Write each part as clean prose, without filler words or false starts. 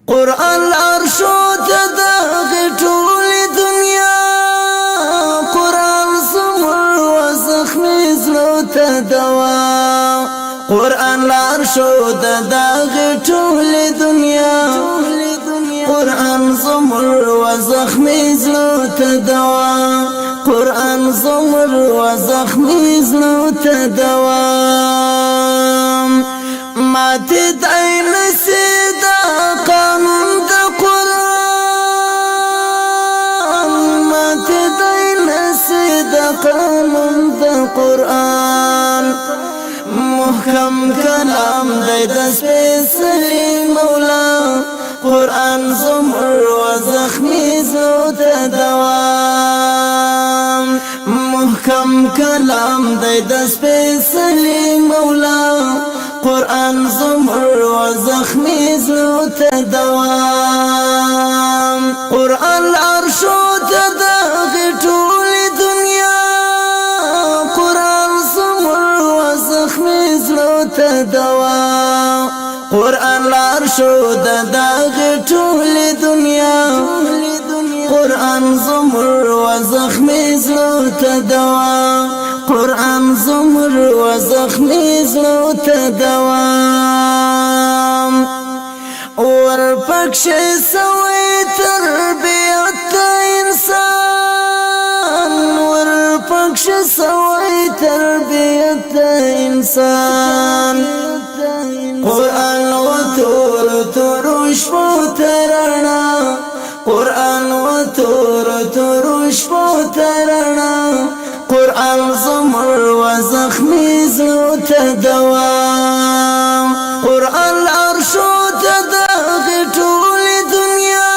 قرآن لارشو تداغی ټولی دنیا قرآن زمر و زخمی زلو تدوا قرآن لارشو تداغی ټولی دنیا قرآن زمر و زخمی زلو تدوا قرآن زمر و زخمی زلو تدوا ماتی دای نسیدا قانون دا قرآن ماتی دای نسیدا قانون دا قرآن محکم کلام دی دست پیسلی مولا قرآن زمر و زخمی زلو تدوام محکم کلام دی دست پیسلی مولا قرآن زمر و زخمی زلو تدوام قرآن لارشو تداغی ټولی دنیا قرآن زمر و زخمی زلو تدوام قرآن لارشو تداغی ټولی دنیا قرآن زمر و زخمی زلو تدوام قرآن زمر و زخمی زلو تدوام ورپکش سوی تربیت انسان ورپکش سوی تربیت انسان قرآن و تور تورش پوترنا قرآن و تور تورش پوترنا قرآن زمر و زخمی زلو تدوام قرآن لارشو تداغی ټولی دنیا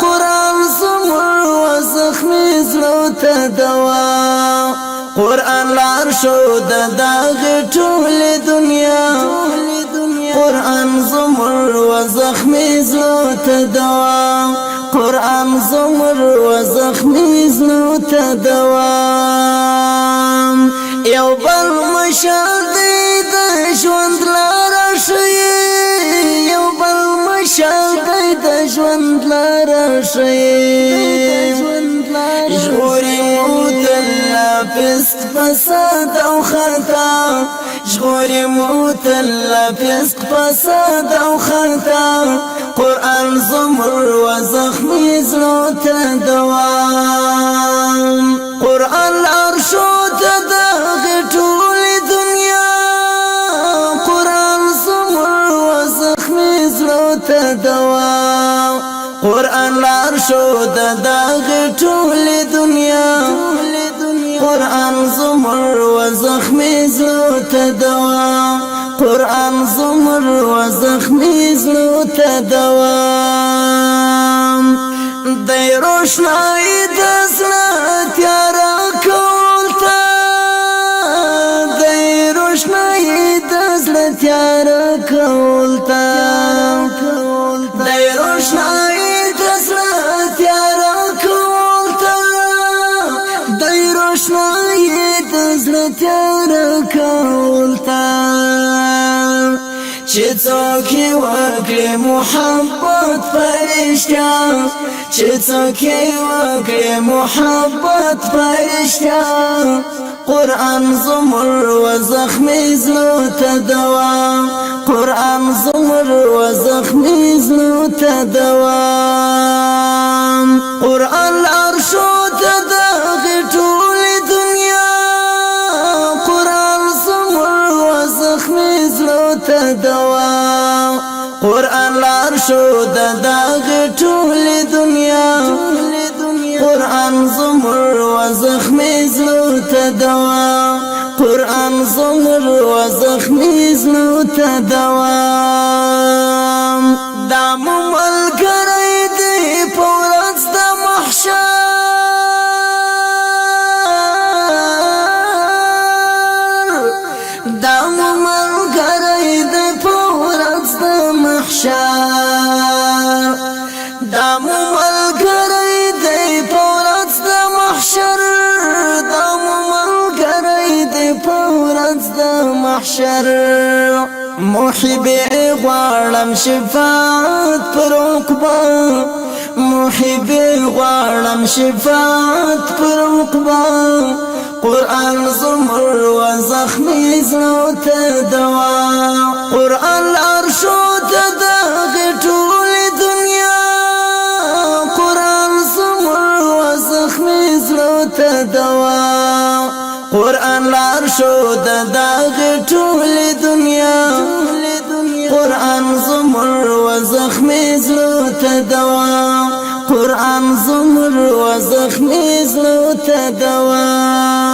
قرآن زمر و زخمی زلو تدوام قرآن لارشو تداغی ټولی دنیا قرآن زمر و زخمی زلو تدوام قرآن زمر و زخمی زلو تدوام یو بل مشال دی د ژوند لاره ښیي یو بل مشال دی د ژوند لاره ښیي ژغوري مو تله فسق فساد او خطا ژغوري مو تله فسق فساد او خطا قرآن زمر و زخمی زلو تدوام قرآن لارشو تداغی ټولی دنیا قرآن زمر و زخمی زلو تدوام قرآن لارشو تداغی ټولی دنیا قرآن زمر و زخمی زلو تدوام قرآن زمر و زخمی زلو تدوام دی روشنائی دزلا تیارا کولتا دی روشنائی دزلا تیارا کولتا دی روشنائی دزلا تیارا کولتا دی روشنائی دزلا تیارا کولتا چې څوک یې وکړي محبت فرشتیا چې څوک یې وکړي محبت فرشتیا قرآن زمر و زخمی زلو تدوام قرآن زمر و زخمی زلو تدوام قرآن لارشو تداغی ټولی دنیا قرآن زمر و زخمی زلو تدوام قرآن لارشو تداغی ټولی دنیا قرآن زمر و زخمی زلو تدوام قرآن زمر و زخمی زلو تدوام دا مملګری دی په ورځ د محشر دا مملګری دی په ورځ د محشر دا مملګری دی په ورځ د محشر دا مملګری دی په ورځ د محشر محب غوالم شفاعت پر عقبا محب غوارم شفاعت پر عقبا قرآن زمر و زخمی زلو تا دوا قرآن لارشو تا داغی طول دنیا قرآن زمر و زخمی زلو تا دوا قرآن لارشو تا داغی طول دنیا قرآن زمر و زخمی زلو تا دوا قرآن زمر و زخمی زلو تا دوا